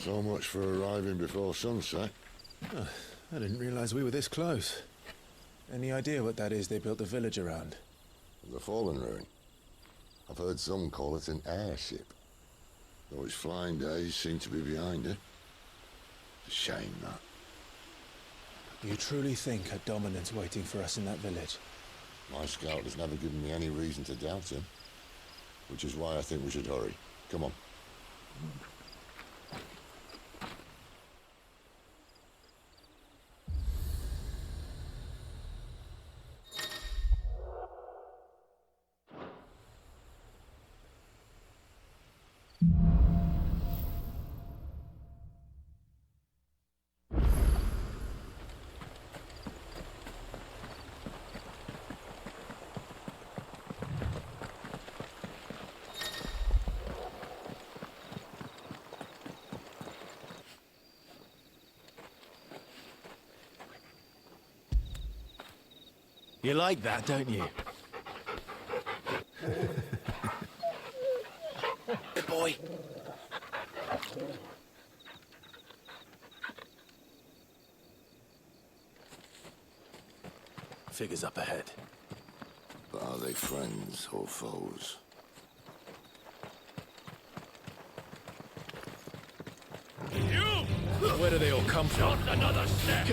So much for arriving before sunset. Oh, I didn't realize we were this close. Any idea what that is they built the village around? The fallen ruin. I've heard some call it an airship. Though its flying days seem to be behind it. It's a shame, that. You truly think a dominant's waiting for us in that village? My scout has never given me any reason to doubt him. Which is why I think we should hurry. Come on. You like that, don't you? Good boy. Figures up ahead. But are they friends or foes? You! Where do they all come from? Not another step!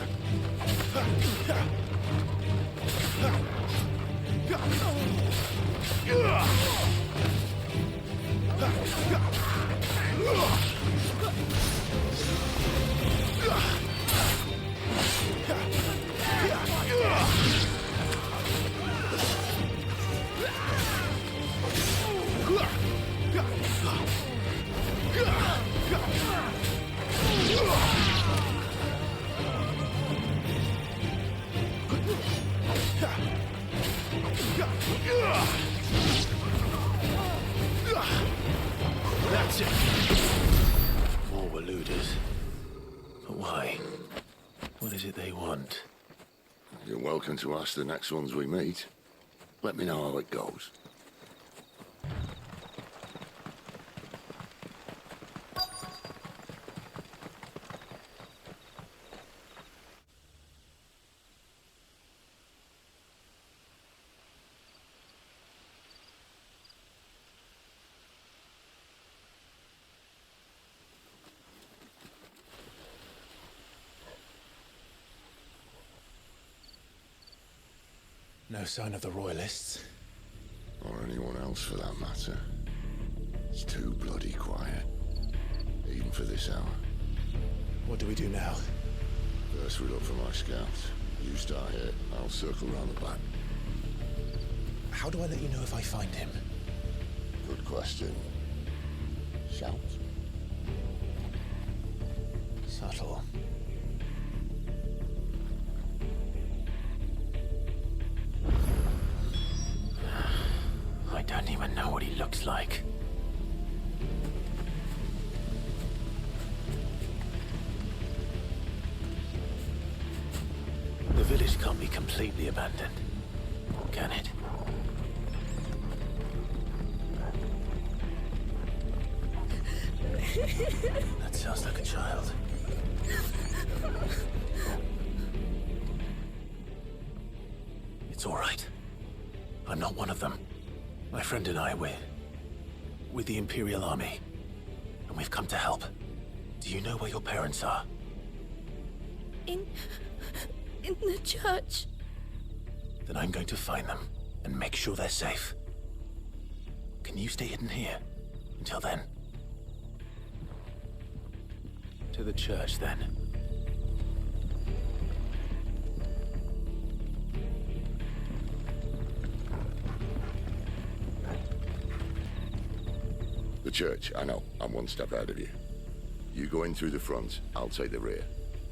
That's it. More Waluders. But why? What is it they want? You're welcome to ask the next ones we meet. Let me know how it goes. No sign of the Royalists. Or anyone else for that matter. It's too bloody quiet. Even for this hour. What do we do now? First we look for my scouts. You start here, I'll circle round the back. How do I let you know if I find him? Good question. Shout? Subtle. I don't even know what he looks like. The village can't be completely abandoned, can it? That sounds like a child. It's all right. I'm not one of them. My friend and I, we're with the Imperial Army, and we've come to help. Do you know where your parents are? In the church. Then I'm going to find them and make sure they're safe. Can you stay hidden here until then? To the church, then. The church, I know. I'm one step ahead of you. You go in through the front, I'll take the rear.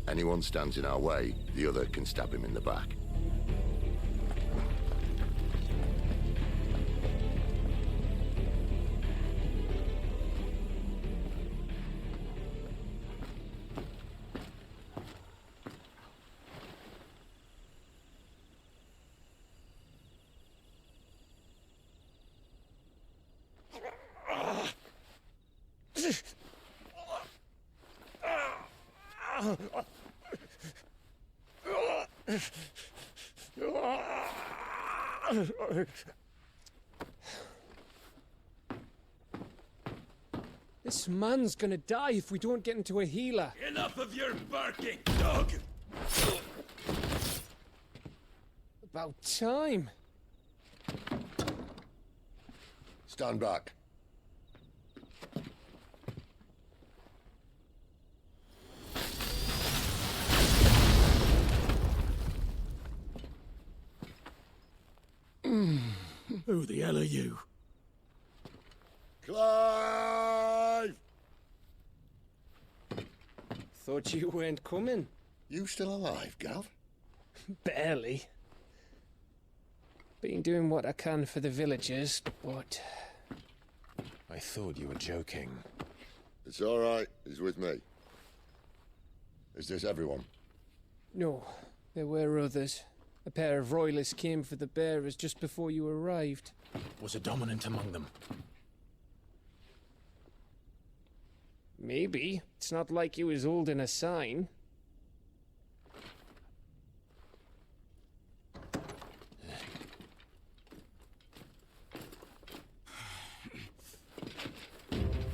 Anyone stands in our way, the other can stab him in the back. This man's gonna die if we don't get into a healer. Enough of your barking, dog! About time. Stand back. Who the hell are you? Clive! Thought you weren't coming. You still alive, Gav? Barely. Been doing what I can for the villagers, but... I thought you were joking. It's all right. He's with me. Is this everyone? No, there were others. A pair of royalists came for the bearers just before you arrived. Was a dominant among them? Maybe. It's not like he was holding a sign.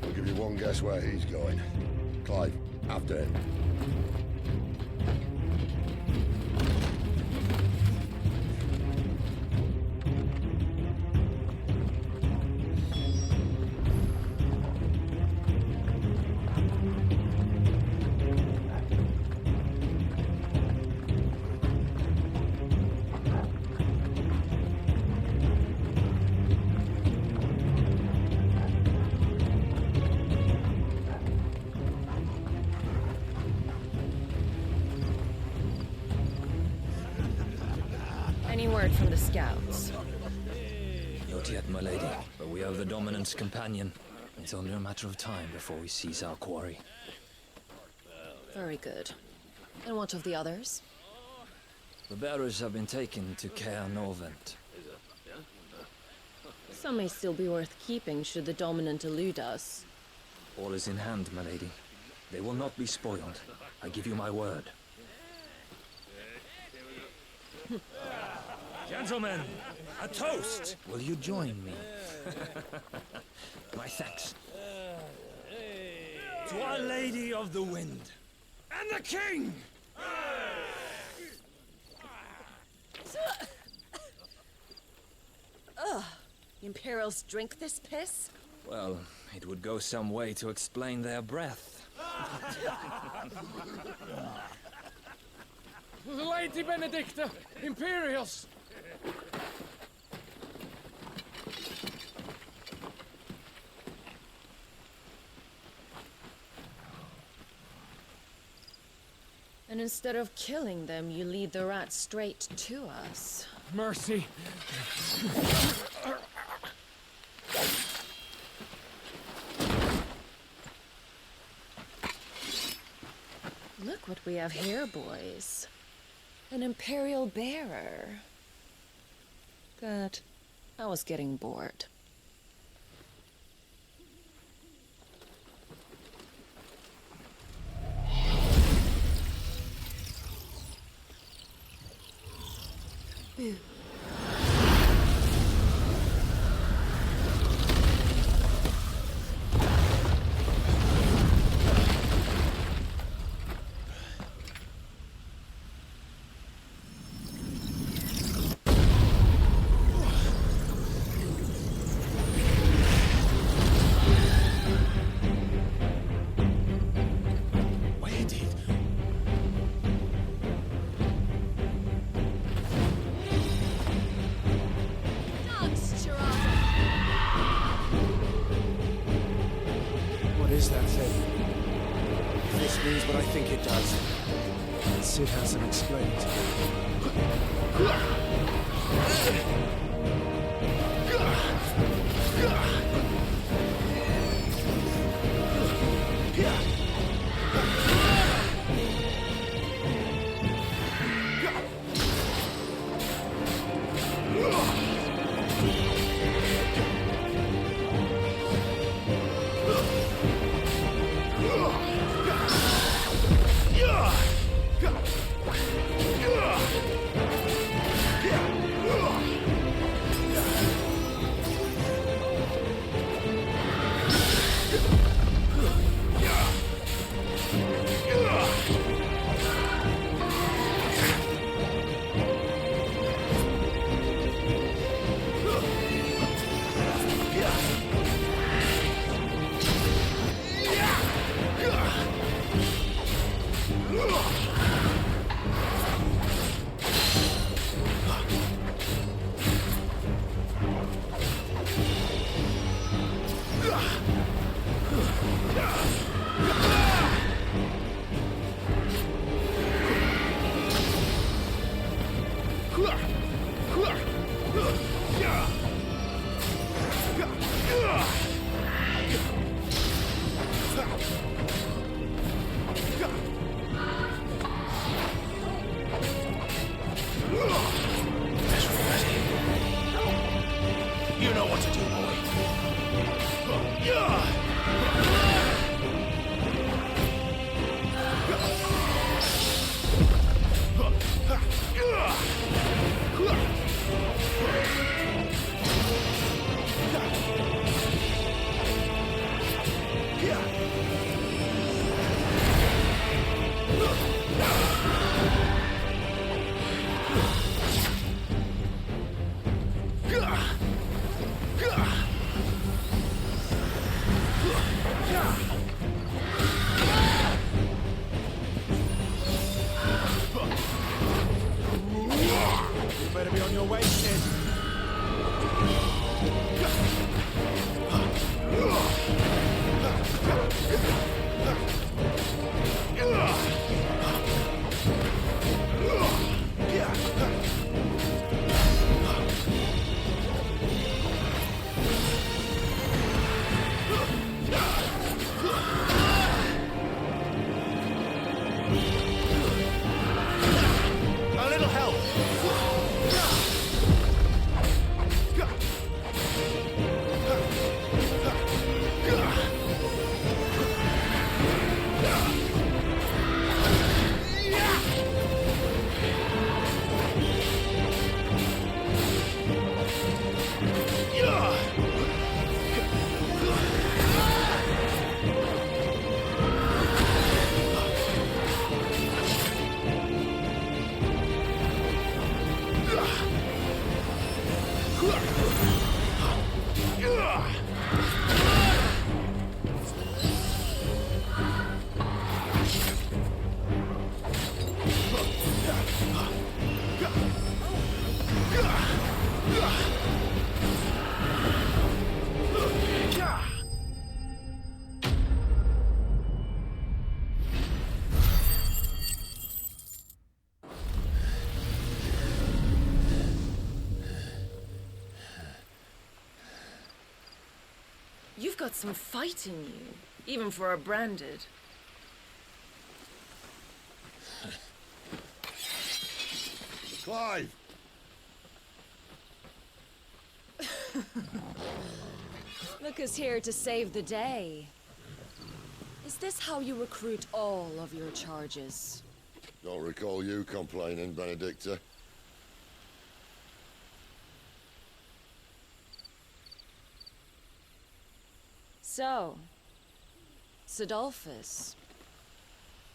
I'll give you one guess where he's going. Clive, after him. Any word from the scouts? Not yet, my lady, but we have the Dominant's companion. It's only a matter of time before we seize our quarry. Very good. And what of the others? The bearers have been taken to Caer Norvent. Some may still be worth keeping should the Dominant elude us. All is in hand, my lady. They will not be spoiled. I give you my word. Gentlemen, a toast! Will you join me? My thanks. To Our Lady of the Wind. And the King! Ugh. Imperials drink this piss? Well, it would go some way to explain their breath. Lady Benedicta! Imperials! And instead of killing them, you lead the rats straight to us. Mercy! Look what we have here, boys. An Imperial bearer. Good. I was getting bored. Boo. What is that thing? If this means what I think it does, Sid hasn't explained. Yeah! be on your way, kid. A little help. You've got some fight in you, even for a branded. Clive! Look who's here to save the day. Is this how you recruit all of your charges? Don't recall you complaining, Benedicta. So, Sidolphus,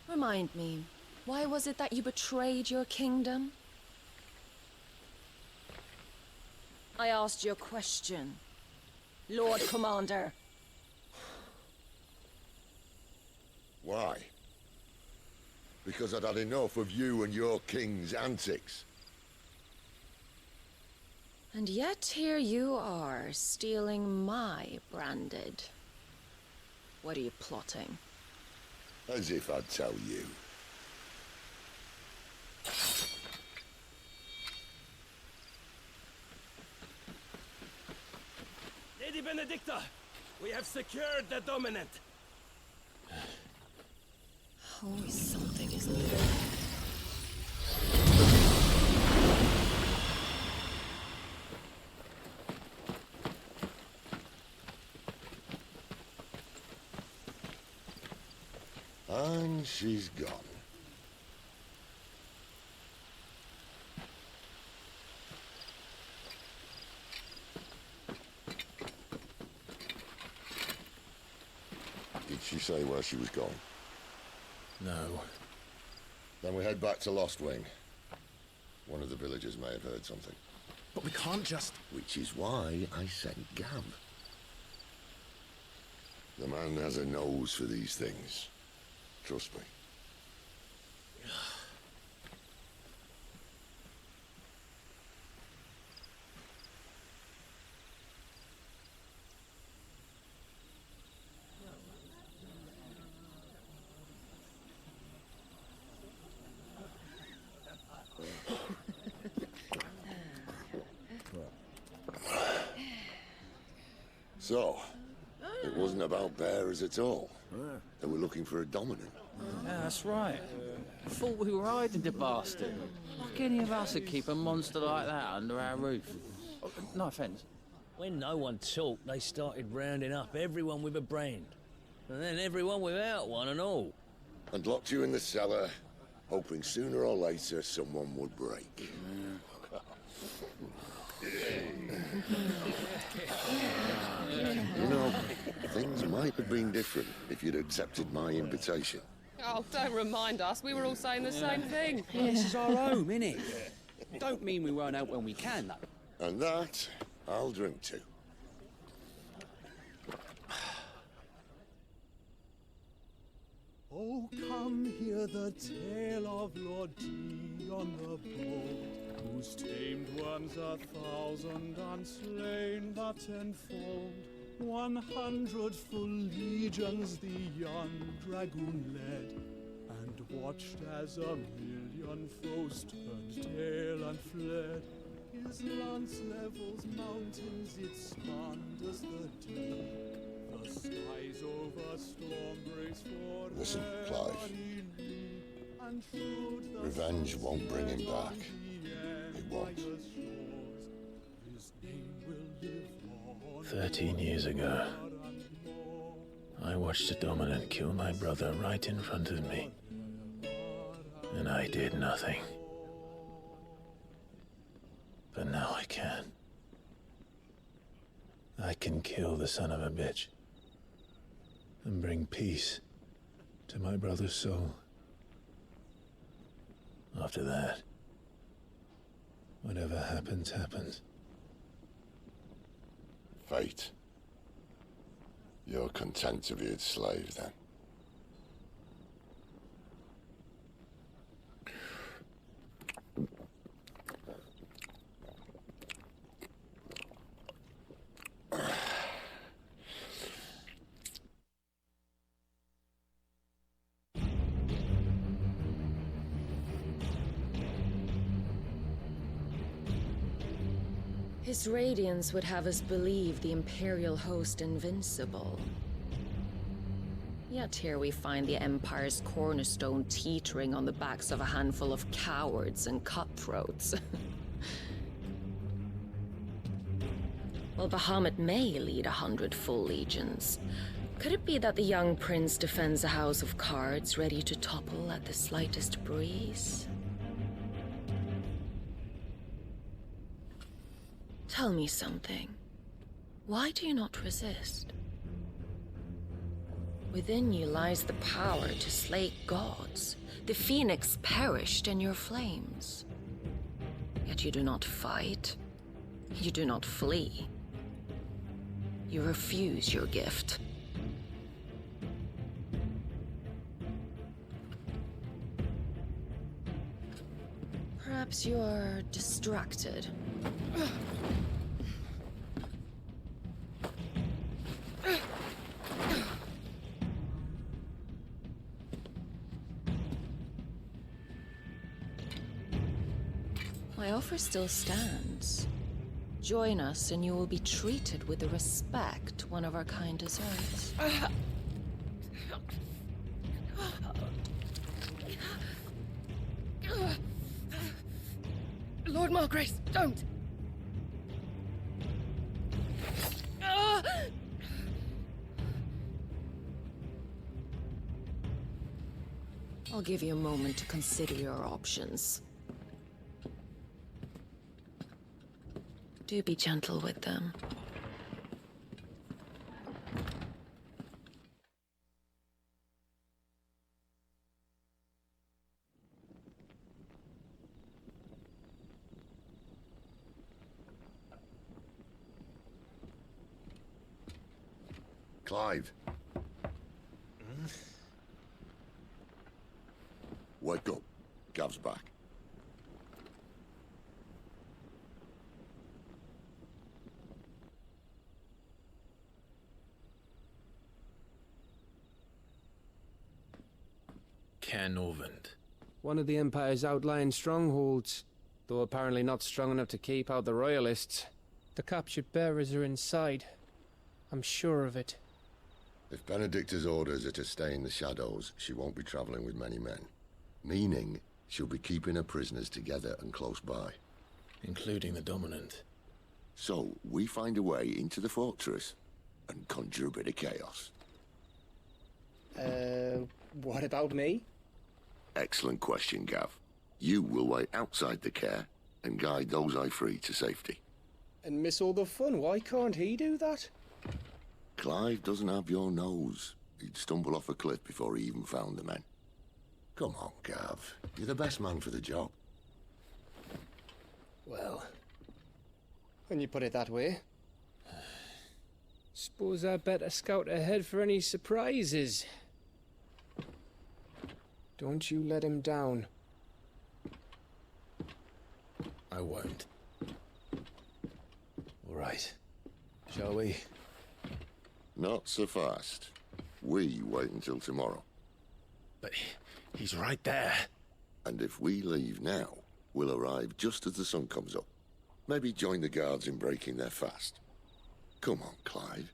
remind me, why was it that you betrayed your kingdom? I asked you a question, Lord Commander. Why? Because I'd had enough of you and your king's antics. And yet here you are, stealing my branded. What are you plotting? As if I'd tell you. Lady Benedicta, we have secured the dominant. Always something, isn't there? And she's gone. Did she say where she was going? No. Then we head back to Lost Wing. One of the villagers may have heard something. But we can't just... Which is why I sent Gav. The man has a nose for these things. Trust me. So, it wasn't about bearers at all. They were looking for a dominant. Yeah, that's right. I thought we were hiding the bastard. Like any of us would keep a monster like that under our roof. Oh, no offence. When no one talked, they started rounding up everyone with a brand. And then everyone without one and all. And locked you in the cellar, hoping sooner or later someone would break. You know, things might have been different if you'd accepted my invitation. Oh, don't remind us. We were all saying the same thing. This is our home, innit? Don't mean we won't help when we can, though. And that, I'll drink to. Oh, come hear the tale of Lord T on the boat. whose tamed ones 1,000 and slain but tenfold. 100 full legions the young dragoon led, and watched as 1,000,000 foes turned tail and fled. His lance levels mountains, it spanned as the deep. The skies over storm breaks for Listen, Clive. and through the Revenge won't bring him back. It won't. his name will live on. 13 years ago, I watched a dominant kill my brother right in front of me, and I did nothing. But now I can. I can kill the son of a bitch and bring peace to my brother's soul. After that, whatever happens, happens. Fate. You're content to be its slave, then? His radiance would have us believe the Imperial host invincible. Yet here we find the Empire's cornerstone teetering on the backs of a handful of cowards and cutthroats. While Bahamut may lead 100 full legions, could it be that the young prince defends a house of cards ready to topple at the slightest breeze? Tell me something. Why do you not resist? Within you lies the power to slay gods. The phoenix perished in your flames. Yet you do not fight. You do not flee. You refuse your gift. Perhaps you're distracted. My offer still stands. Join us and you will be treated with the respect one of our kind deserves. Lord Margrace, don't! I'll give you a moment to consider your options. Do be gentle with them. Clive. Wake up. Gav's back. Canovant. One of the Empire's outlying strongholds, though apparently not strong enough to keep out the Royalists. The captured bearers are inside. I'm sure of it. If Benedicta's orders are to stay in the shadows, she won't be traveling with many men. Meaning, she'll be keeping her prisoners together and close by. Including the Dominant. So, we find a way into the fortress and conjure a bit of chaos. What about me? Excellent question, Gav. You will wait outside the care and guide those I free to safety. And miss all the fun. Why can't he do that? Clive doesn't have your nose. He'd stumble off a cliff before he even found the men. Come on, Gav. You're the best man for the job. Well, when you put it that way. Suppose I better scout ahead for any surprises. Don't you let him down. I won't. All right. Shall we? Not so fast. We wait until tomorrow. But he's right there. And if we leave now, we'll arrive just as the sun comes up. Maybe join the guards in breaking their fast. Come on, Clive.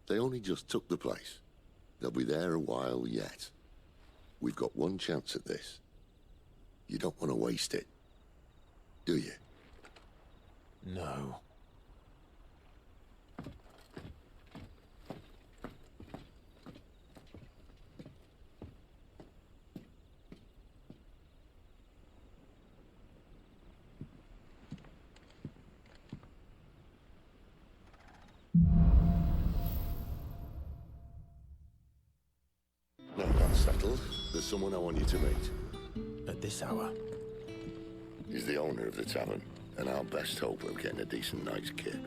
They only just took the place. They'll be there a while yet. We've got one chance at this. You don't want to waste it, do you? No. Now that's settled. There's someone I want you to meet. At this hour? He's the owner of the tavern, and our best hope of getting a decent night's kip.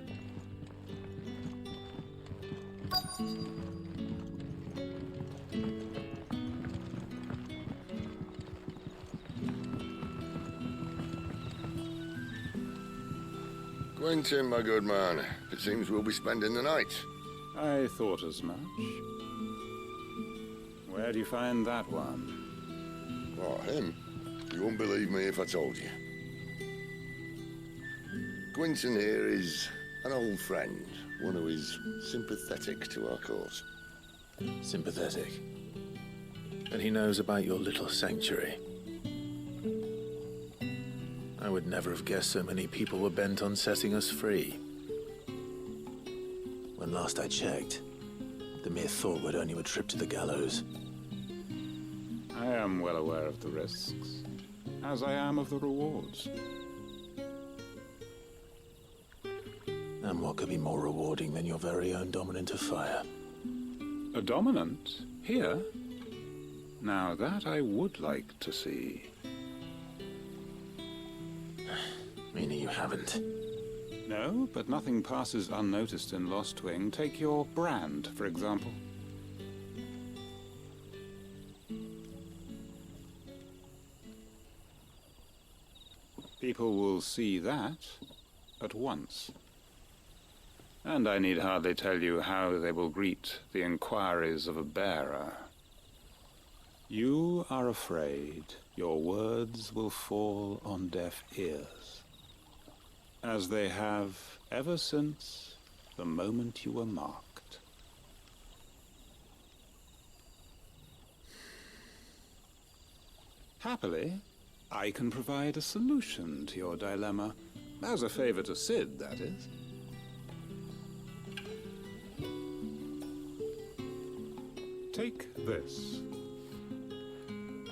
Quentin, my good man, it seems we'll be spending the night. I thought as much. Where do you find that one? Oh, him? You wouldn't believe me if I told you. Quentin here is an old friend, one who is sympathetic to our cause. Sympathetic? And he knows about your little sanctuary. I would never have guessed so many people were bent on setting us free. When last I checked, the mere thought would earn you a trip to the gallows. I am well aware of the risks, as I am of the rewards. And what could be more rewarding than your very own dominant of fire? A dominant? Here? Now that I would like to see. Meaning you haven't? No, but nothing passes unnoticed in Lost Wing. Take your brand, for example. People will see that at once. And I need hardly tell you how they will greet the inquiries of a bearer. You are afraid your words will fall on deaf ears, as they have ever since the moment you were marked. Happily, I can provide a solution to your dilemma, as a favor to Sid, that is. Take this.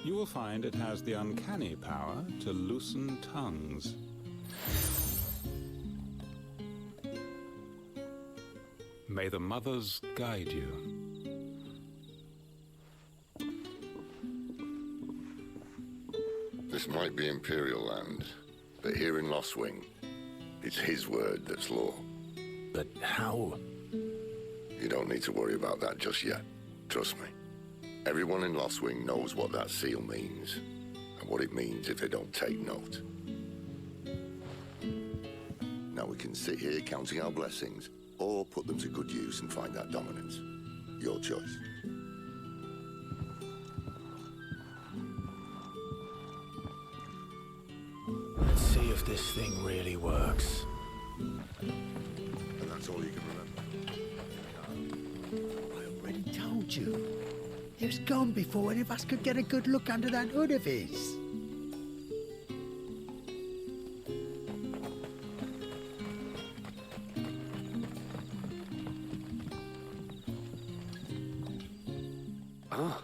You will find it has the uncanny power to loosen tongues. May the mothers guide you. This might be Imperial land, but here in Lost Wing, it's his word that's law. But how? You don't need to worry about that just yet. Trust me. Everyone in Lost Wing knows what that seal means, and what it means if they don't take note. Now we can sit here counting our blessings, or put them to good use and find that dominance. Your choice. Let's see if this thing really works. And that's all you can remember. I already told you. He was gone before any of us could get a good look under that hood of his. Ah,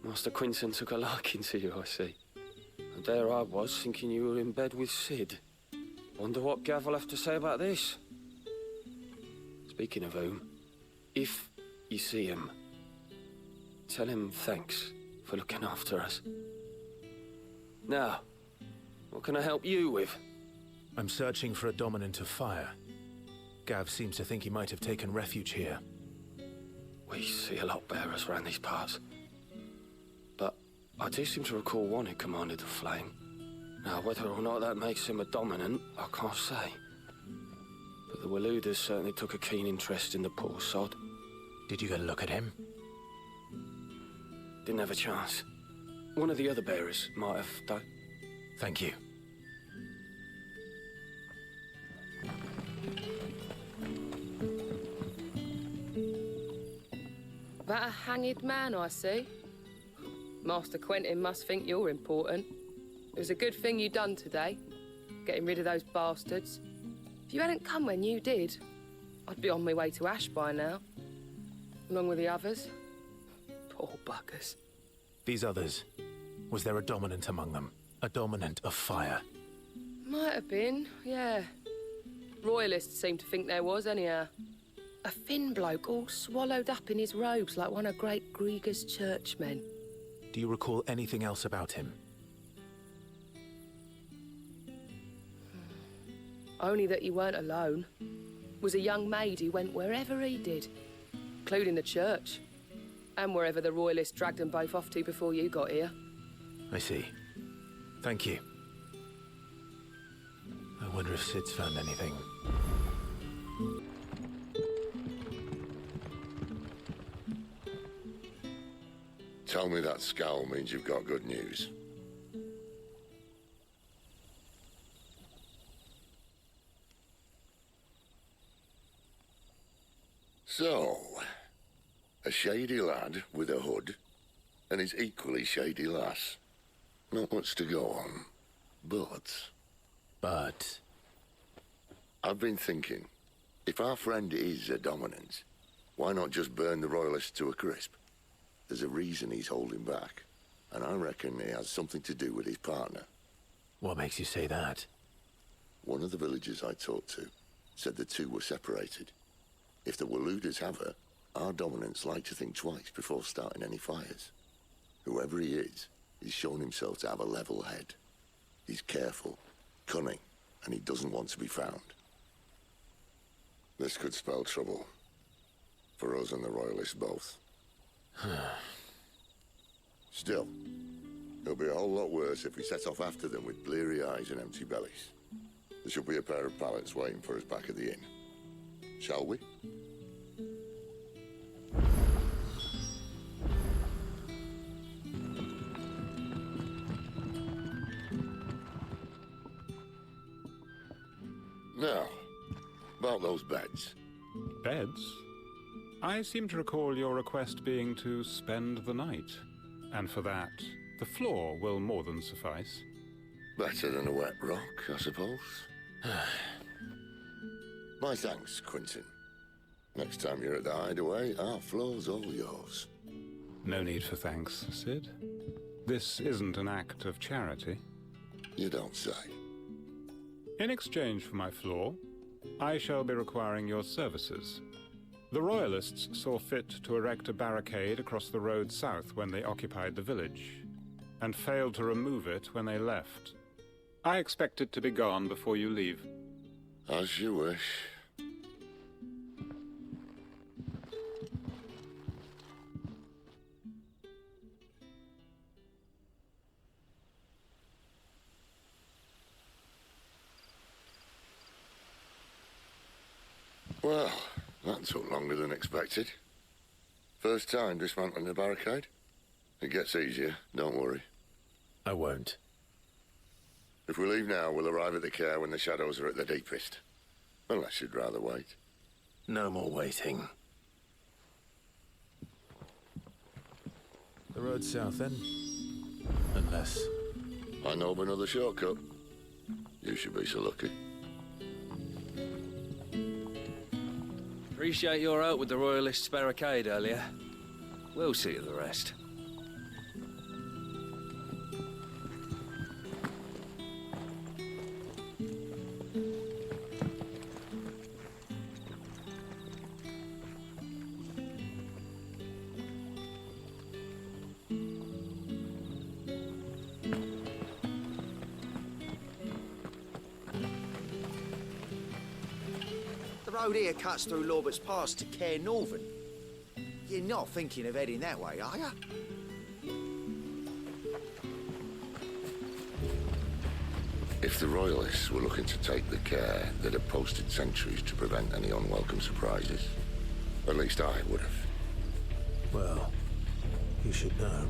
Master Quinton took a liking to you, I see. And there I was, thinking you were in bed with Sid. Wonder what Gav will have to say about this. Speaking of whom, if you see him, tell him thanks for looking after us. Now, what can I help you with? I'm searching for a dominant of fire. Gav seems to think he might have taken refuge here. We see a lot bearers around these parts. But I do seem to recall one who commanded the flame. Now, whether or not that makes him a dominant, I can't say. But the Waluders certainly took a keen interest in the poor sod. Did you get a look at him? Didn't have a chance. One of the other bearers might have, though. Thank you. That a hanged man, I see. Master Quentin must think you're important. It was a good thing you done today, getting rid of those bastards. If you hadn't come when you did, I'd be on my way to Ash by now, along with the others. Poor buggers. These others, was there a dominant among them? A dominant of fire? Might have been, yeah. Royalists seem to think there was, anyhow. A thin bloke all swallowed up in his robes like one of Great Grieger's churchmen. Do you recall anything else about him? Only that he weren't alone. Was a young maid who went wherever he did, including the church, and wherever the Royalists dragged them both off to before you got here. I see. Thank you. I wonder if Sid's found anything. Tell me that scowl means you've got good news. So, a shady lad with a hood, and his equally shady lass. Not much to go on, but... I've been thinking, if our friend is a dominant, why not just burn the Royalists to a crisp? There's a reason he's holding back, and I reckon he has something to do with his partner. What makes you say that? One of the villagers I talked to said the two were separated. If the Waluders have her, our dominants like to think twice before starting any fires. Whoever he is, he's shown himself to have a level head. He's careful, cunning, and he doesn't want to be found. This could spell trouble. For us and the Royalists both. Still, it'll be a whole lot worse if we set off after them with bleary eyes and empty bellies. There should be a pair of pallets waiting for us back at the inn. Shall we? Now, about those beds. Beds? I seem to recall your request being to spend the night. And for that, the floor will more than suffice. Better than a wet rock, I suppose. My thanks, Quentin. Next time you're at the hideaway, our floor's all yours. No need for thanks, Sid. This isn't an act of charity. You don't say. In exchange for my floor, I shall be requiring your services. The Royalists saw fit to erect a barricade across the road south when they occupied the village, and failed to remove it when they left. I expect it to be gone before you leave. As you wish. Well, that took longer than expected. First time dismantling the barricade? It gets easier, don't worry. I won't. If we leave now, we'll arrive at the care when the shadows are at their deepest. Unless you'd rather wait. No more waiting. The road south, then? Unless... I know of another shortcut. You should be so lucky. Appreciate your help with the Royalists' barricade earlier. We'll see to the rest. The road here cuts through Lorbert's Pass to Care Northern. You're not thinking of heading that way, are you? If the Royalists were looking to take the care, they'd have posted sentries to prevent any unwelcome surprises. At least I would have. Well, you should know.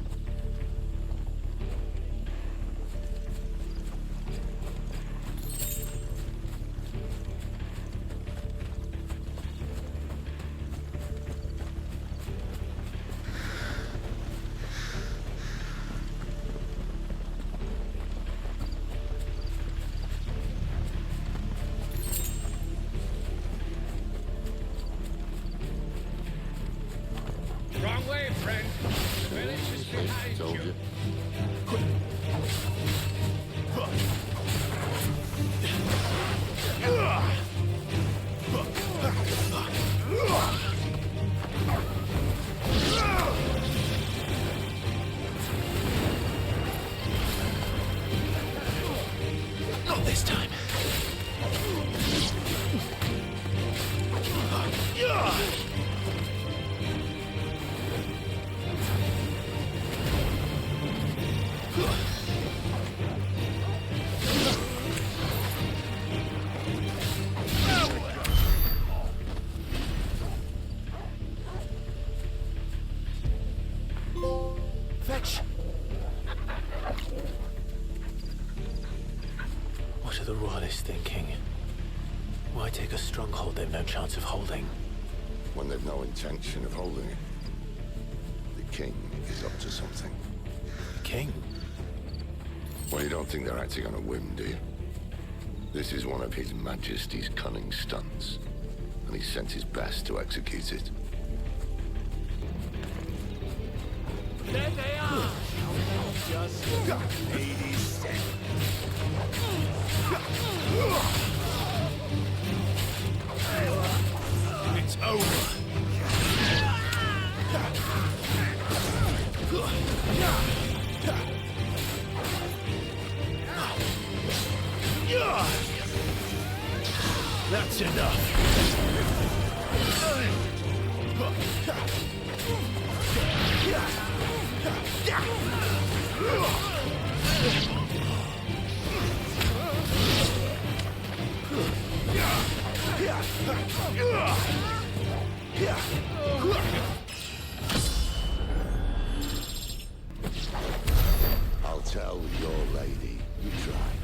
Wrong way, friend. The village is behind Told you. you. Not this time. Fetch! What are the Royalists thinking? Why take a stronghold they've no chance of holding? When they've no intention of holding it. The king is up to something. The king? Well, you don't think they're acting on a whim, do you? This is one of His Majesty's cunning stunts, and he's sent his best to execute it. There they are! Just 80 cents. It's over. That's enough. I'll tell your lady you tried.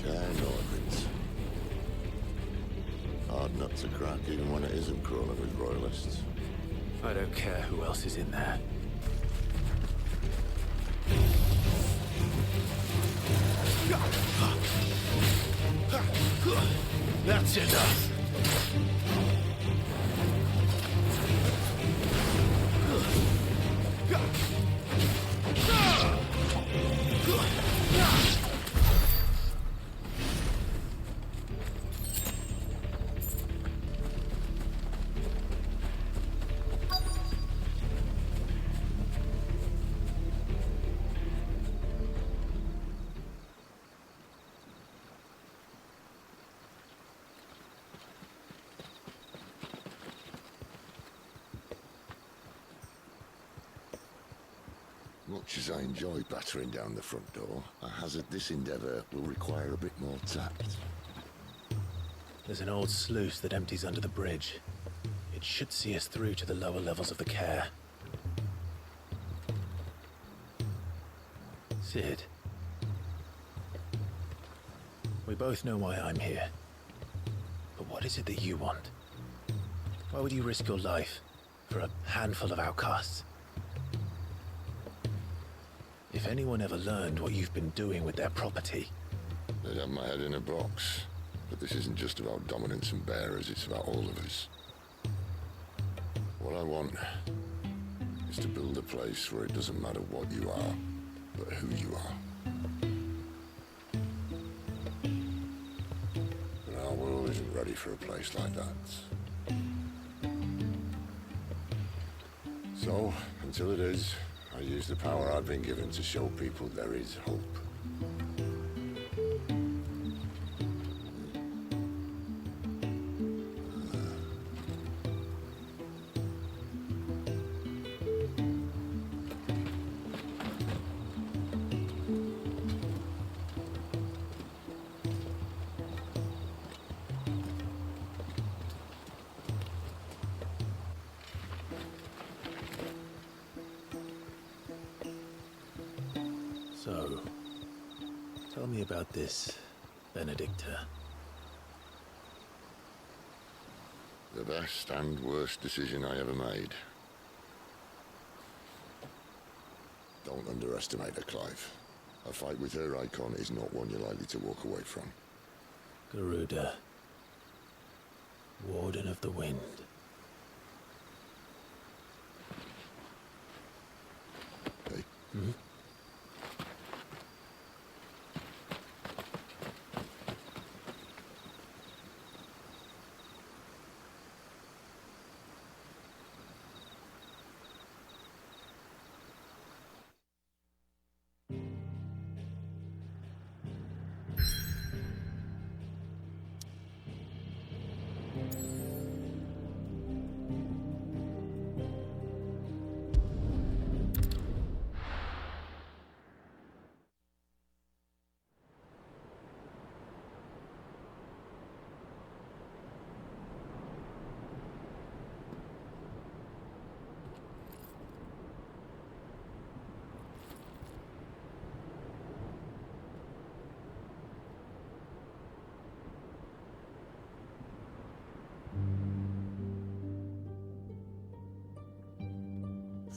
Northens. Hard nut to crack even when it isn't crawling with Royalists. I don't care who else is in there. That's enough. Much as I enjoy battering down the front door, I hazard this endeavour will require a bit more tact. There's an old sluice that empties under the bridge. It should see us through to the lower levels of the care. Sid. We both know why I'm here. But what is it that you want? Why would you risk your life for a handful of outcasts? If anyone ever learned what you've been doing with their property... They'd have my head in a box. But this isn't just about dominance and bearers, it's about all of us. What I want is to build a place where it doesn't matter what you are, but who you are. But our world isn't ready for a place like that. So, until it is, I use the power I've been given to show people there is hope. So, tell me about this Benedicta. The best and worst decision I ever made. Don't underestimate her, Clive. A fight with her icon is not one you're likely to walk away from. Garuda. Warden of the Wind. Hey? Hmm?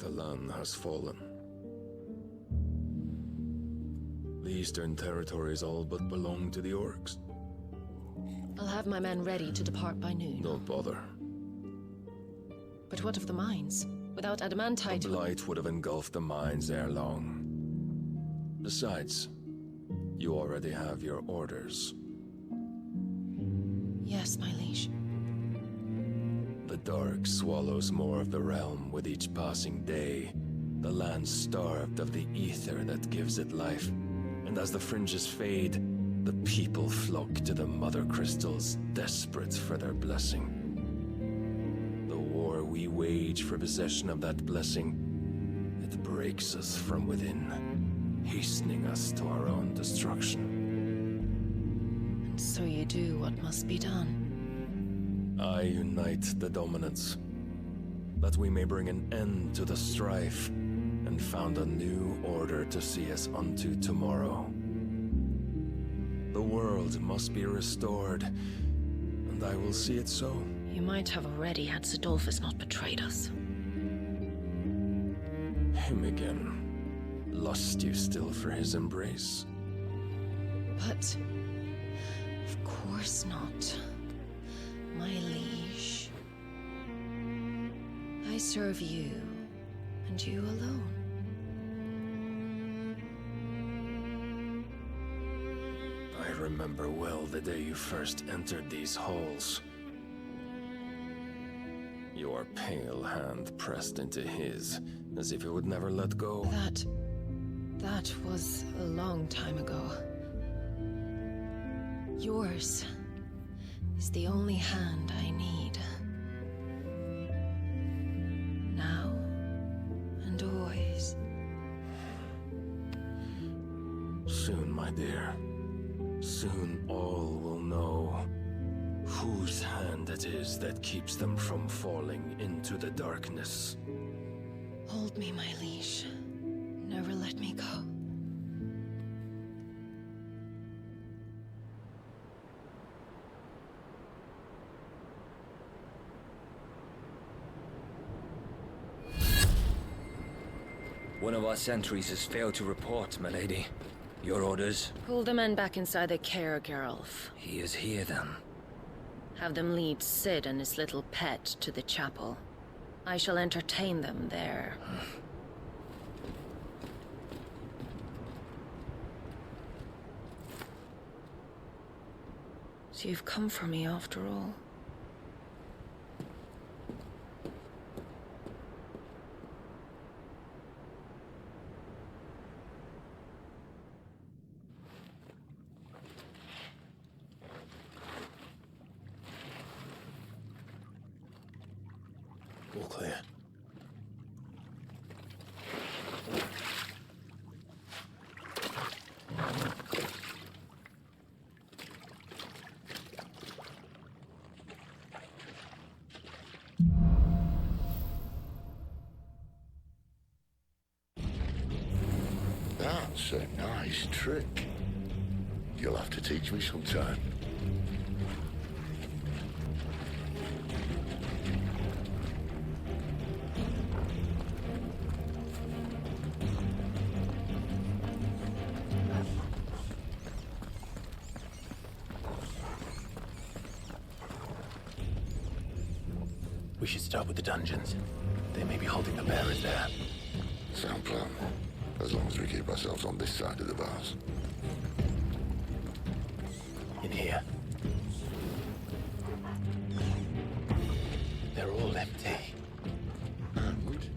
The land has fallen. The Eastern Territories all but belong to the Orcs. I'll have my men ready to depart by noon. Don't bother. But what of the mines? Without adamantite... The blight would have engulfed the mines ere long. Besides, you already have your orders. Yes, my liege. The dark swallows more of the realm with each passing day. The land starved of the ether that gives it life. And as the fringes fade, the people flock to the mother crystals, desperate for their blessing. The war we wage for possession of that blessing, it breaks us from within, hastening us to our own destruction. And so you do what must be done. I unite the dominants, that we may bring an end to the strife, and found a new order to see us unto tomorrow. The world must be restored, and I will see it so. You might have already had Zidolphus not betrayed us. Him again. Lust you still for his embrace? But... of course not. My liege. I serve you, and you alone. I remember well the day you first entered these halls. Your pale hand pressed into his, as if it would never let go. That was a long time ago. Yours is the only hand I need. Now and always. Soon, my dear. Soon all will know whose hand it is that keeps them from falling into the darkness. Hold me, my liege. Never let me go. One of our sentries has failed to report, my lady. Your orders? Pull the men back inside their care, Geralf. He is here, then. Have them lead Sid and his little pet to the chapel. I shall entertain them there. So you've come for me after all. All clear. That's a nice trick. You'll have to teach me sometime. We should start with the dungeons. They may be holding the bearers there. Sound plan. As long as we keep ourselves on this side of the bars. In here. They're all empty. And?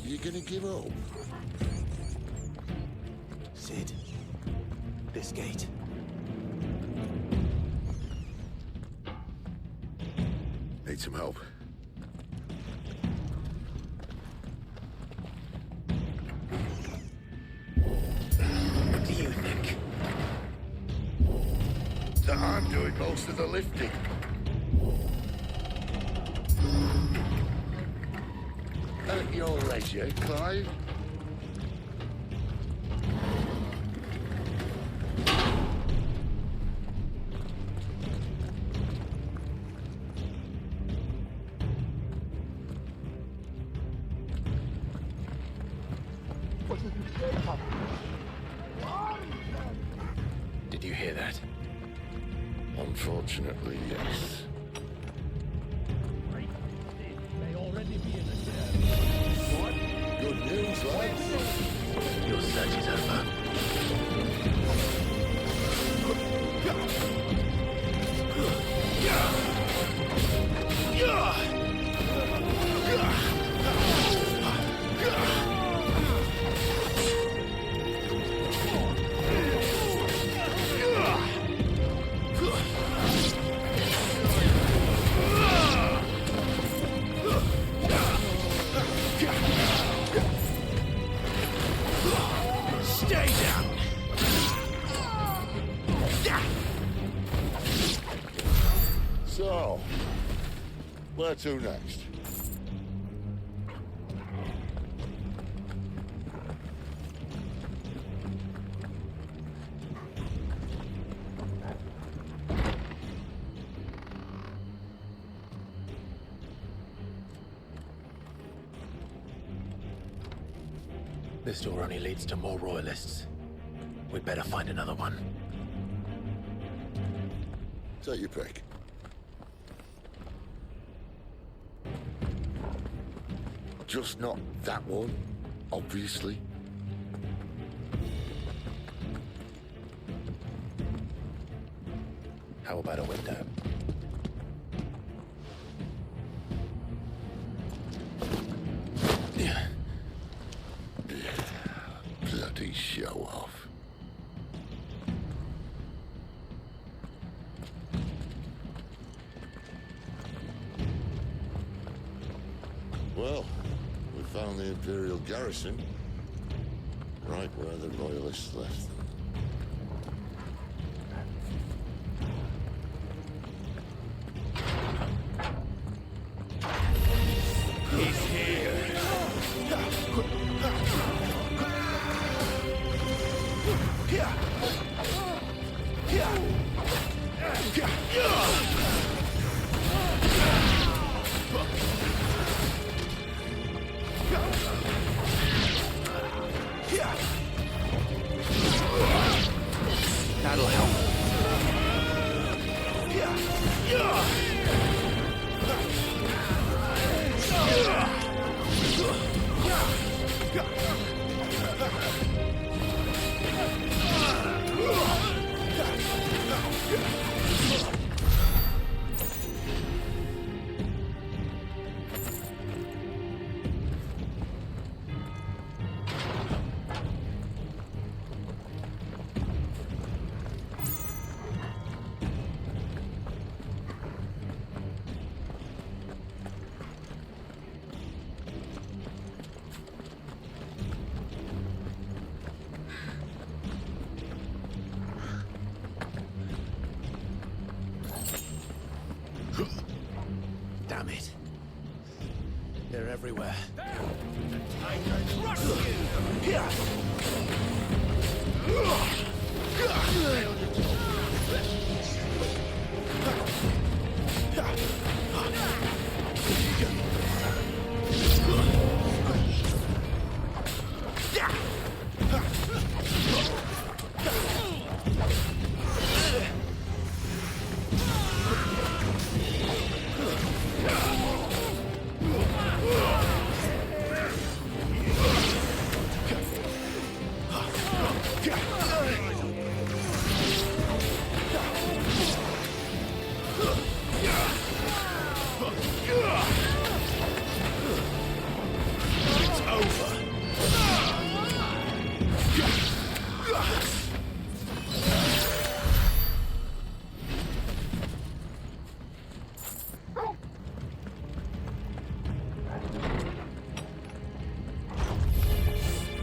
You gonna give up? Sid. This gate. Need some help. What do you think? That I'm doing most of the lifting. At your leisure, Clive. Did you hear that? Unfortunately, yes. They already be in the What? Good news, lads. Your search is over. Stay down! So, where to next? This door only leads to more royalists. We'd better find another one. Take your pick. Just not that one, obviously. How about a window? Bloody show off. Well, we found the Imperial garrison, right where the Royalists left them. He's here. That'll help. Damn it. They're everywhere. I can crush you!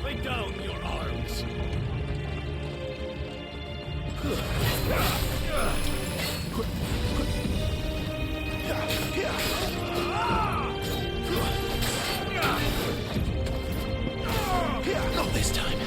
Lay down your arms. Not this time.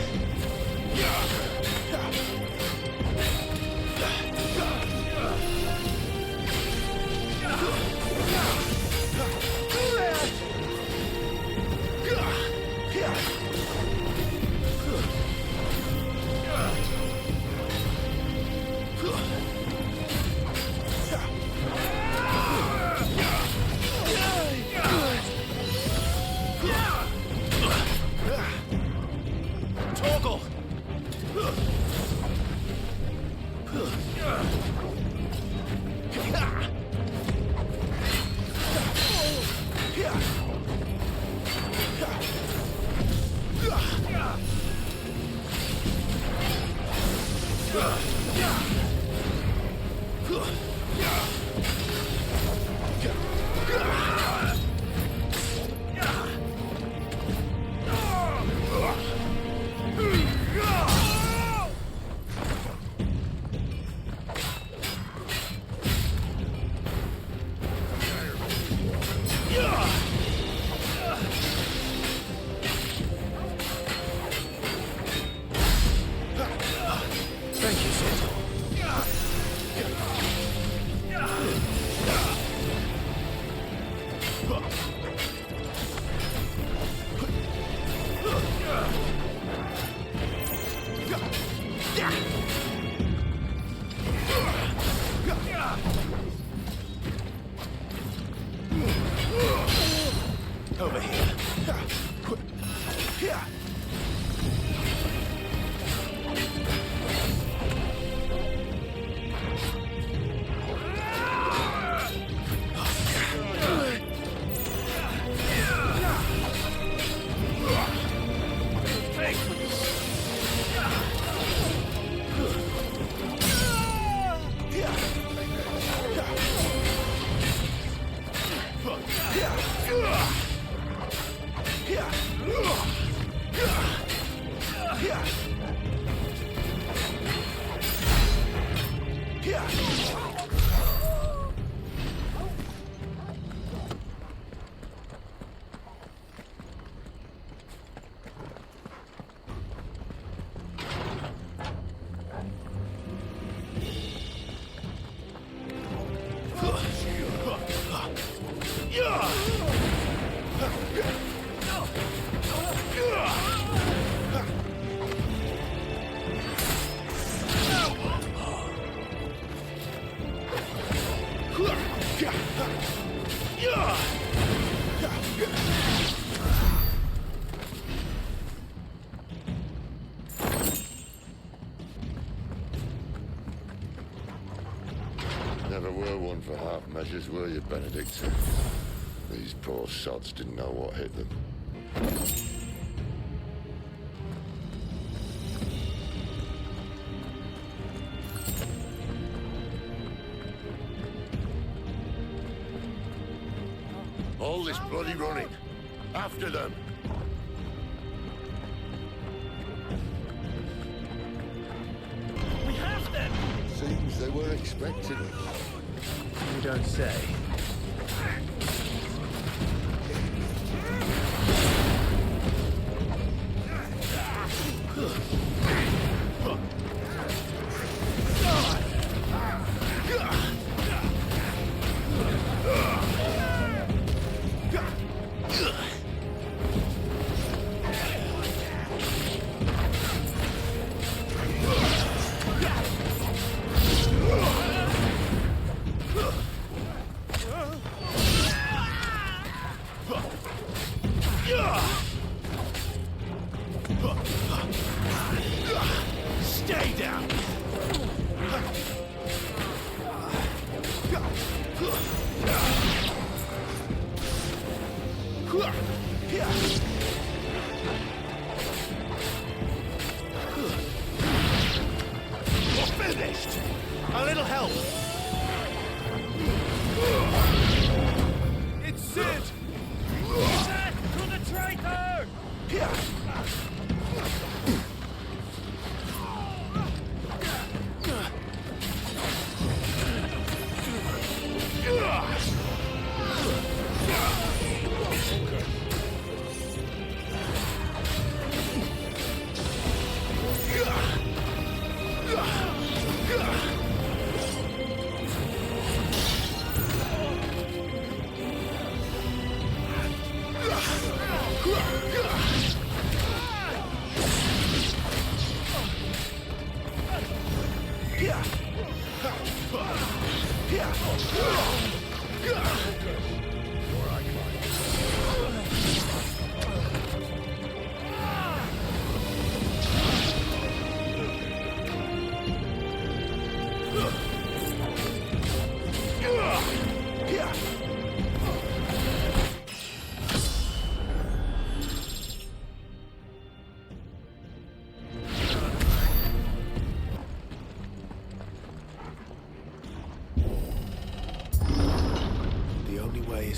Torgal! Thank you, Sato. Over here. Never were one for half measures, were you, Benedict? These poor sods didn't know what hit them. All this bloody running. After them. We have them! Seems they were expecting us. You don't say. Stay down! You're finished! A little help! It's Sid! Sid! To the traitor!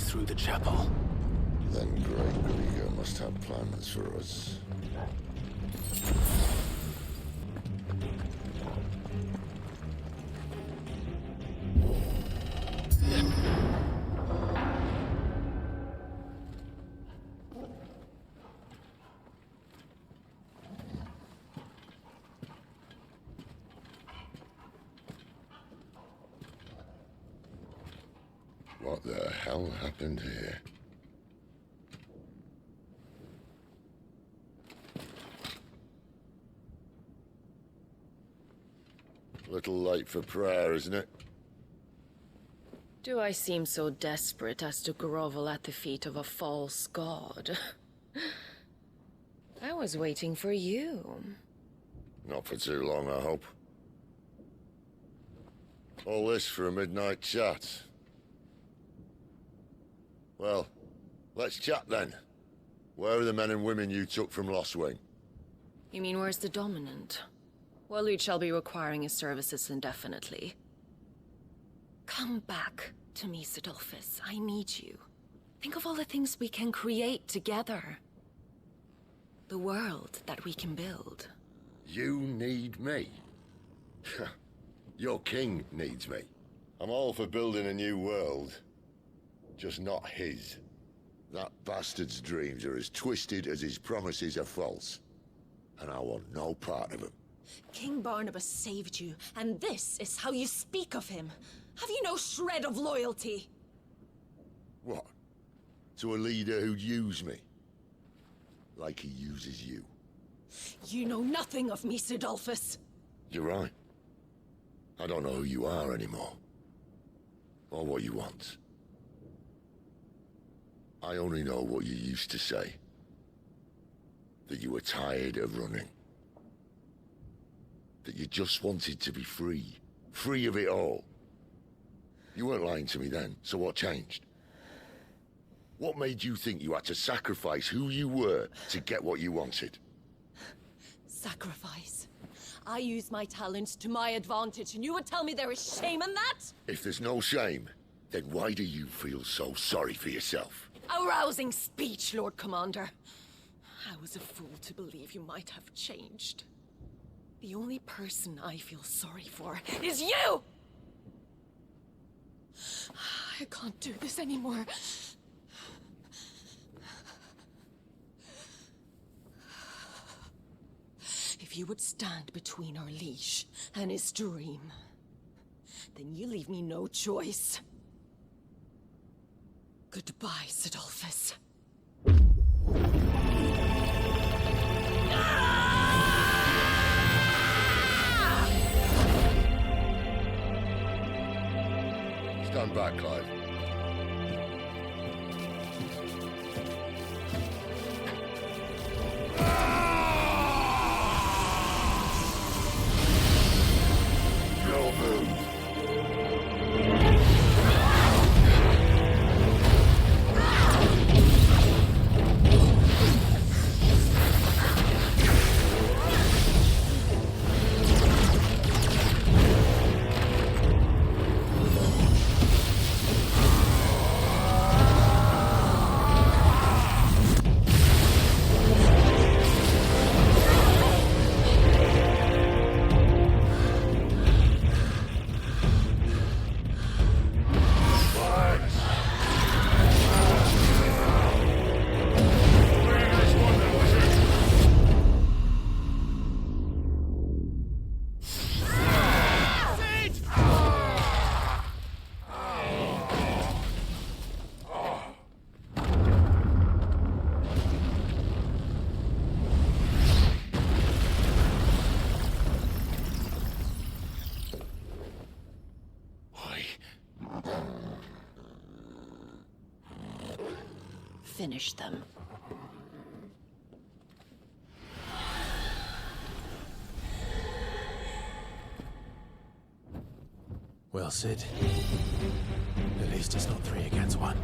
Through the chapel. Then Great Grieger must have plans for us. What the hell happened here? A little late for prayer, isn't it? Do I seem so desperate as to grovel at the feet of a false god? I was waiting for you. Not for too long, I hope. All this for a midnight chat. Well, let's chat then. Where are the men and women you took from Lost Wing? You mean where's the Dominant? Well, you shall be requiring his services indefinitely. Come back to me, Sidolphus. I need you. Think of all the things we can create together. The world that we can build. You need me? Your king needs me. I'm all for building a new world. Just not his. That bastard's dreams are as twisted as his promises are false. And I want no part of them. King Barnabas saved you, and this is how you speak of him. Have you no shred of loyalty? What? To a leader who'd use me? Like he uses you. You know nothing of me, Sidolphus. You're right. I don't know who you are anymore. Or what you want. I only know what you used to say. That you were tired of running. That you just wanted to be free. Free of it all. You weren't lying to me then, so what changed? What made you think you had to sacrifice who you were to get what you wanted? Sacrifice. I use my talents to my advantage, and you would tell me there is shame in that? If there's no shame, then why do you feel so sorry for yourself? A rousing speech, Lord Commander. I was a fool to believe you might have changed. The only person I feel sorry for is you! I can't do this anymore. If you would stand between our liege and his dream, then you leave me no choice. Goodbye, Sidolphus. Stand back, Clive. finish them. Well, Sid. At least it's not 3 against 1.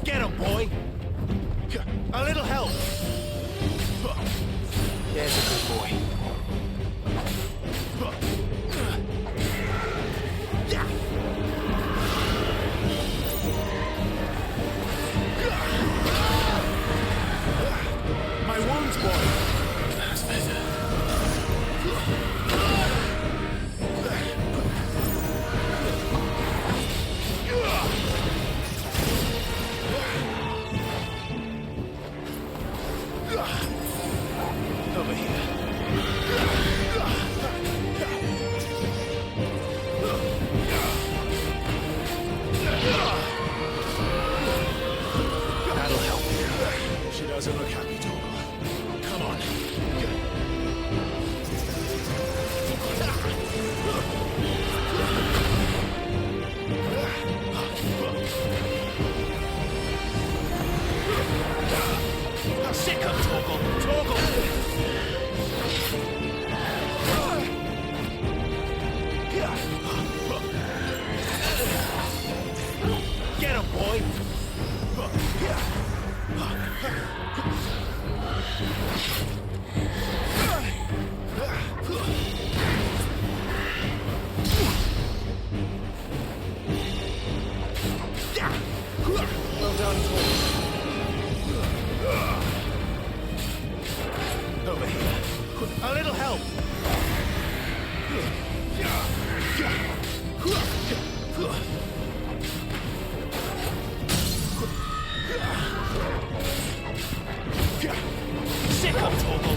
Get him, boy! A little help! There's a good boy. My wounds, boy! That's better. Over here. That'll help. She doesn't look happy, Torgal. Come on. Sick of Torgal! Torgal! Get him, boy! Well done, Torgal. Over here. A little help. Sick of Torgal.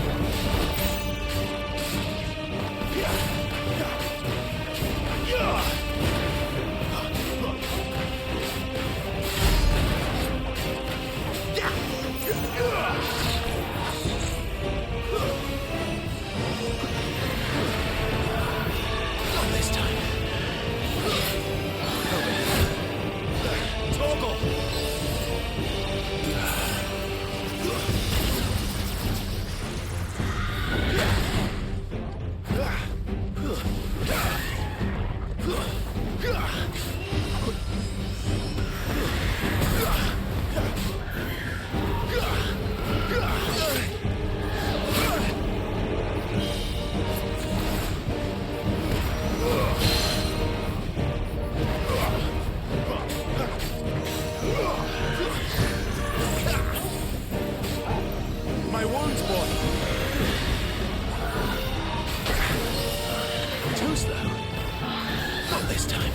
Not this time. Over here. this time.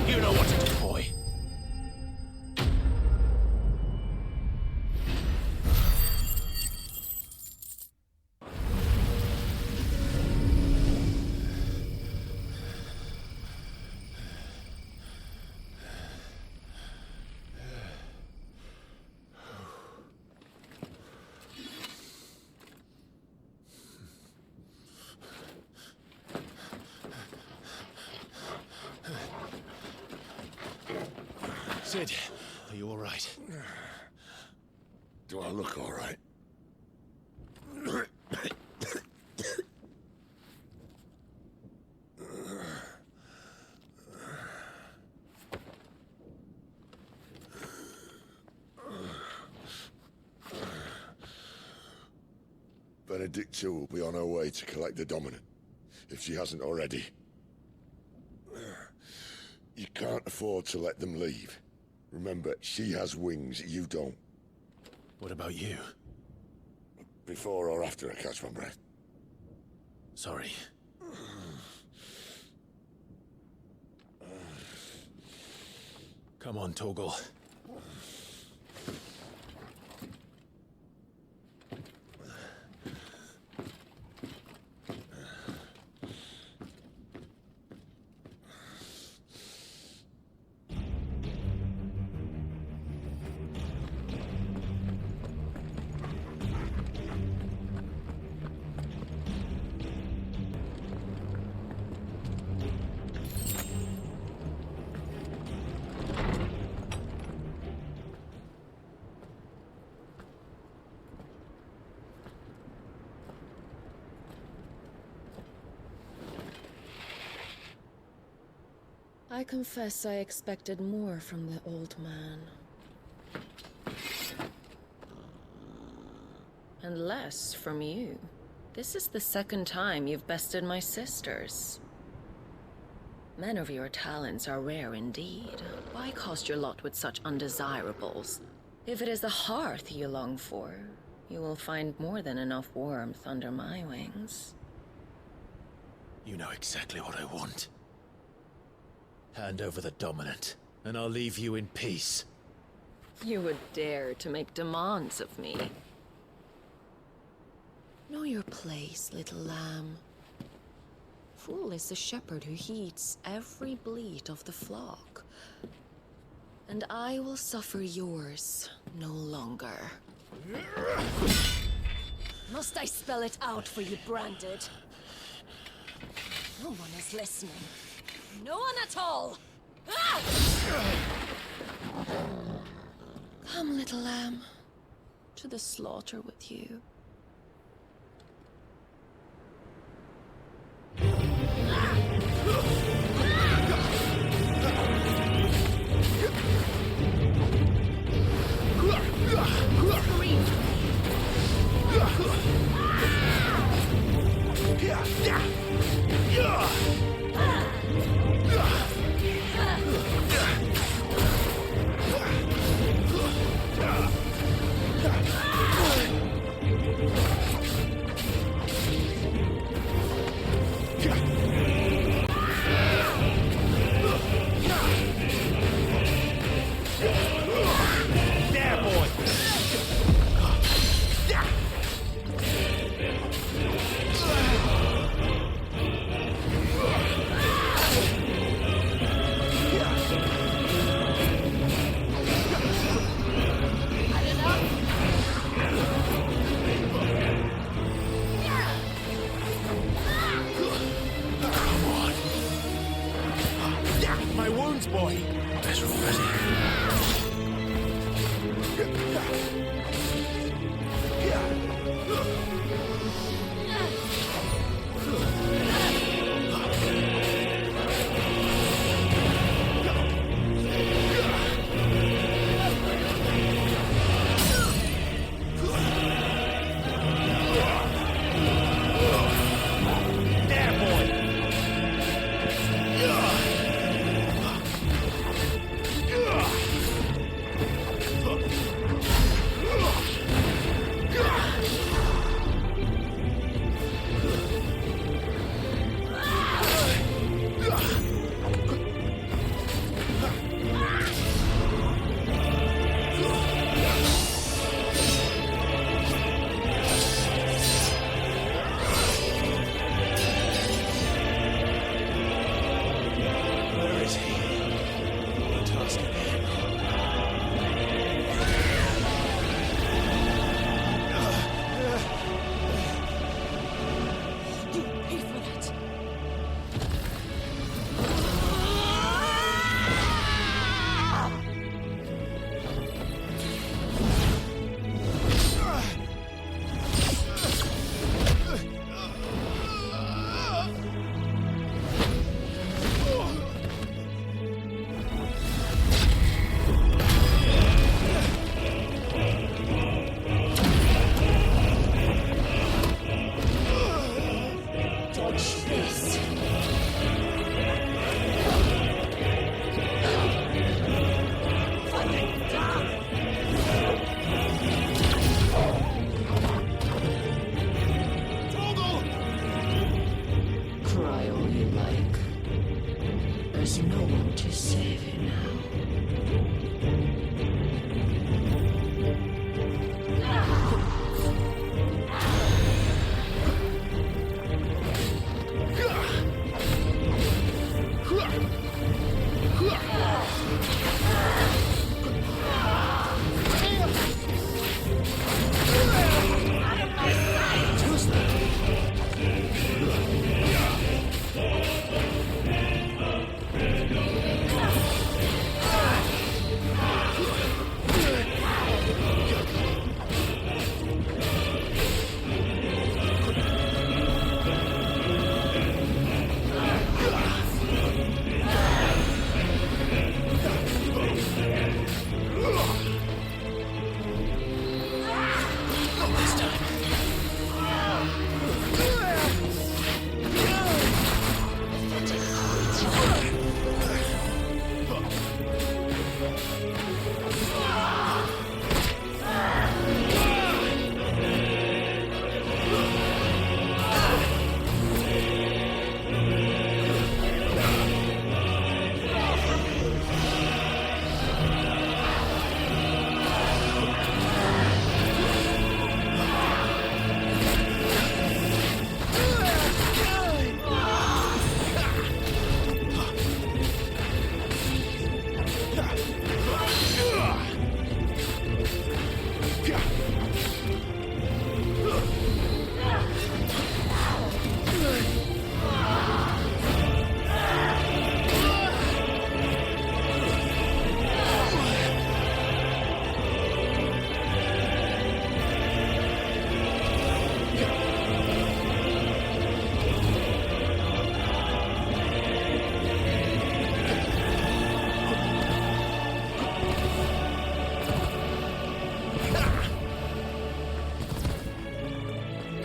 You know what to do, boy. Sid, are you all right? Do I look all right? Benedicta will be on her way to collect the Dominant, if she hasn't already. You can't afford to let them leave. Remember, she has wings, you don't. What about you? Before or after I catch my breath? Sorry. Come on, Torgal. I confess I expected more from the old man. And less from you. This is the second time you've bested my sisters. Men of your talents are rare indeed. Why cast your lot with such undesirables? If it is the hearth you long for, you will find more than enough warmth under my wings. You know exactly what I want. Hand over the Dominant, and I'll leave you in peace. You would dare to make demands of me. Know your place, little lamb. Fool is the shepherd who heeds every bleat of the flock. And I will suffer yours no longer. Must I spell it out for you, Branded? No one is listening. No one at all! Ah! Come, little lamb, to the slaughter with you. There,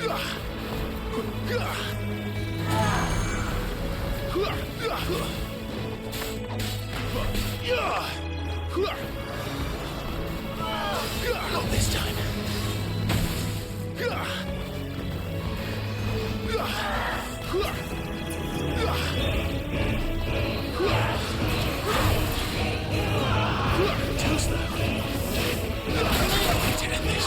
Not this time. Toaster. I need to end this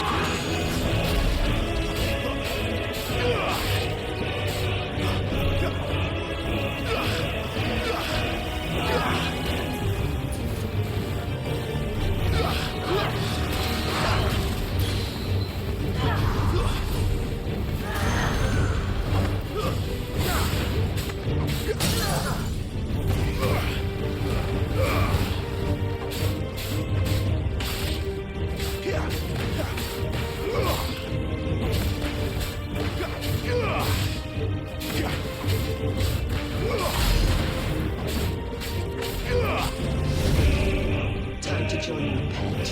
Time to join your pet.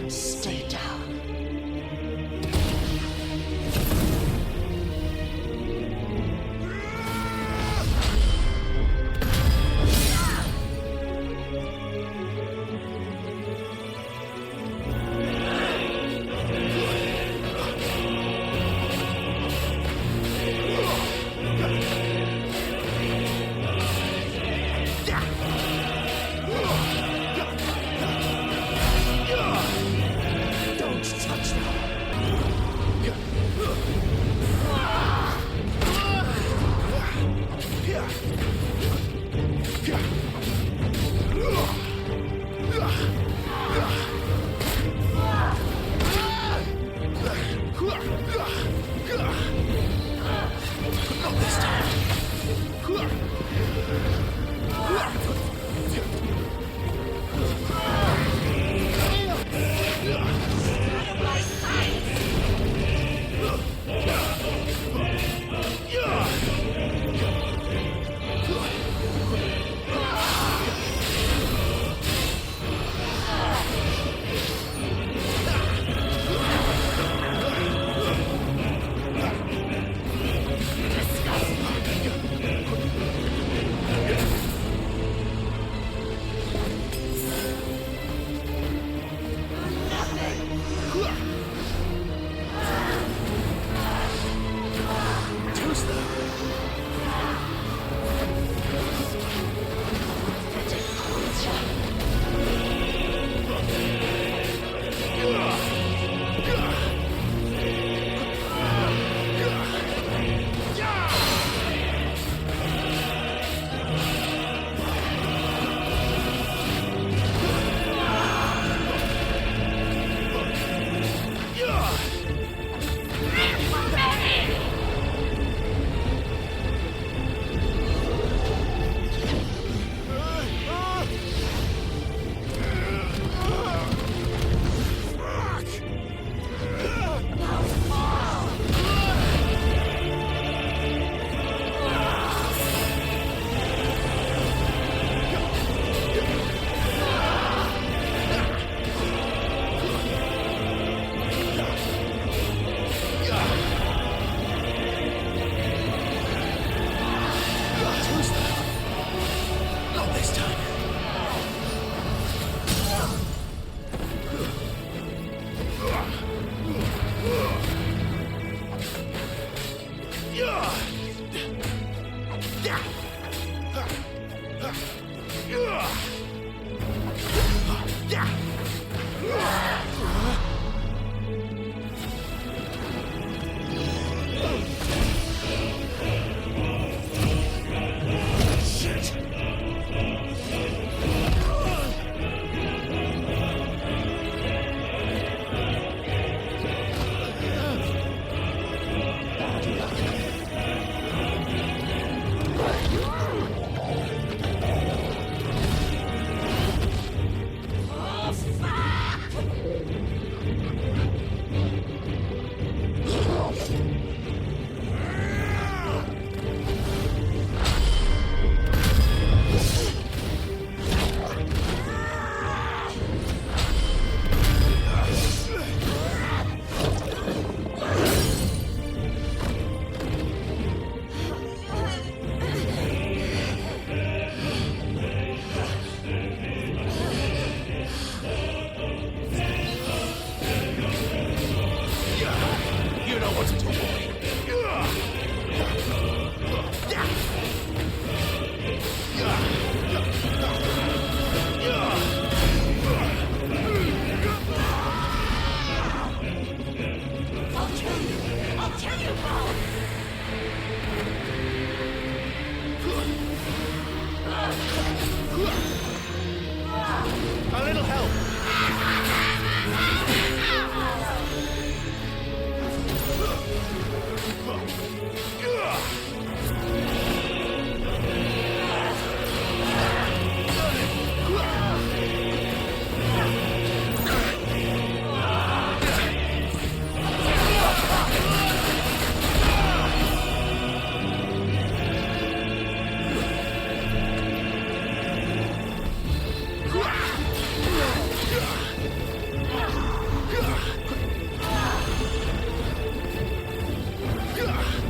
Stay down. Don't touch Not this time. A little help!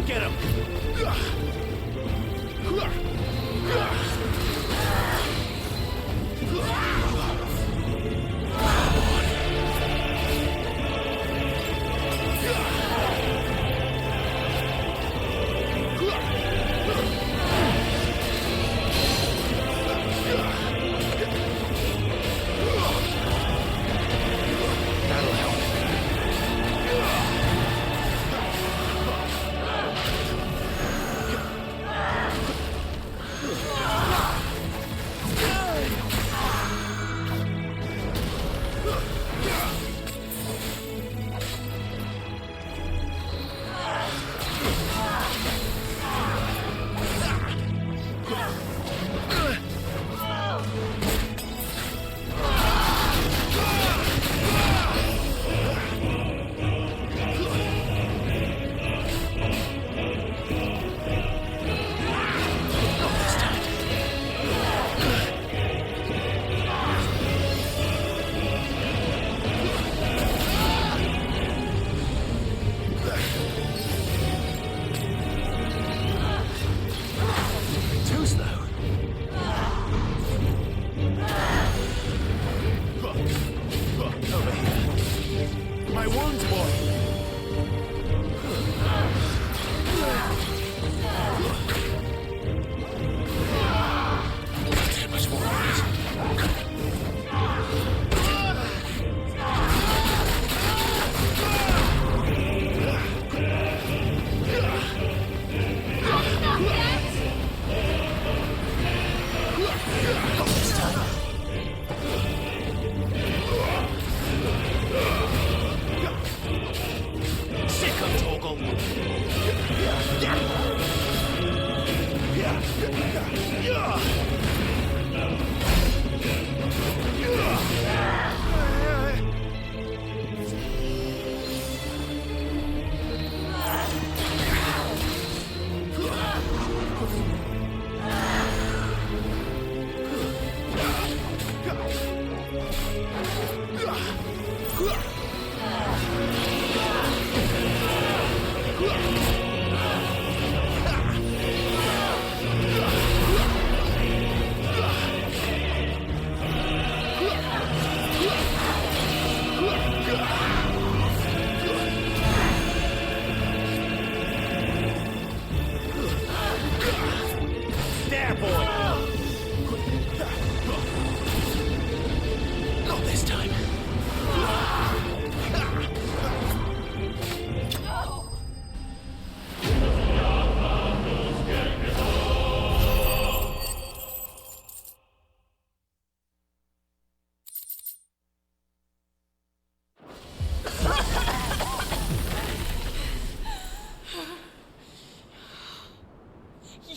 Get him!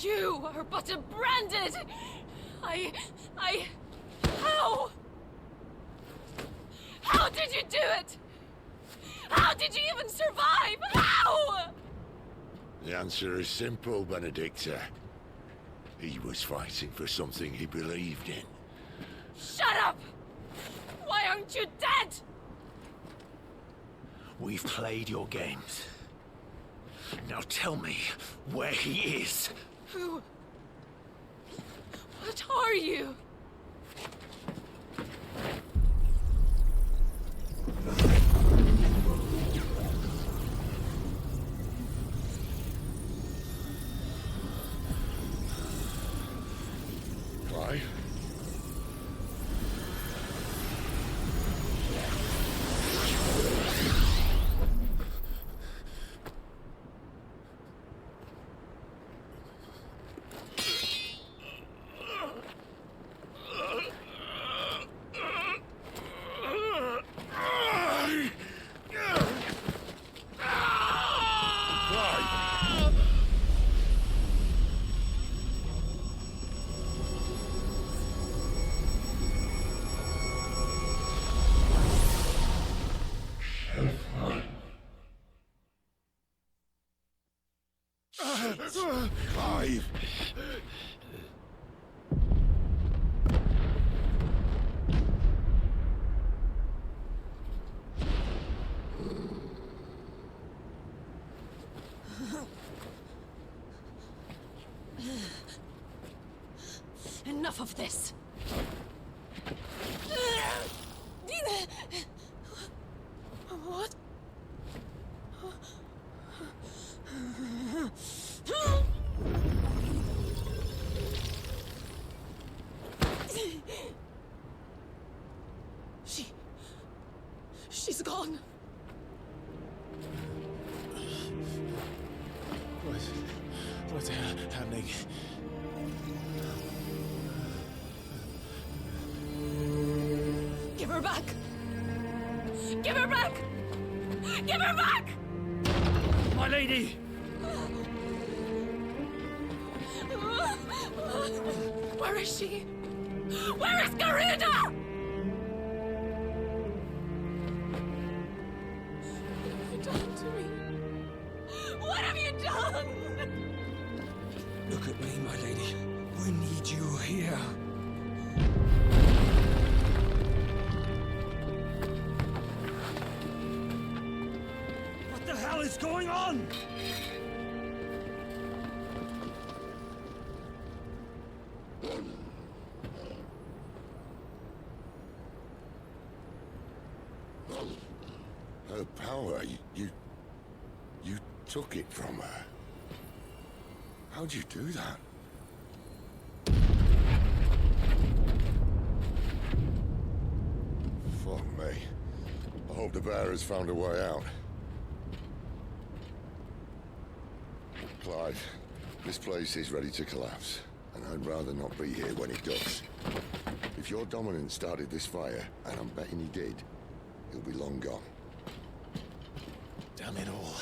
You are but a branded! How? How did you do it? How did you even survive? How? The answer is simple, Benedicta. He was fighting for something he believed in. Shut up! Why aren't you dead? We've played your games. Now tell me where he is. Who? What are you? Clive? Enough of this! What? She's gone. What's happening? Give her back! Give her back! Give her back! My lady! Where is she? Where is Garuda? What have you done to me? What have you done? Look at me, my lady. We need you here. What the hell is going on? Her power, you took it from her. How'd you do that? Fuck me. I hope the bearer's found a way out. Clive, this place is ready to collapse, and I'd rather not be here when it does. If your dominant started this fire, and I'm betting he did, he'll be long gone. Damn it all.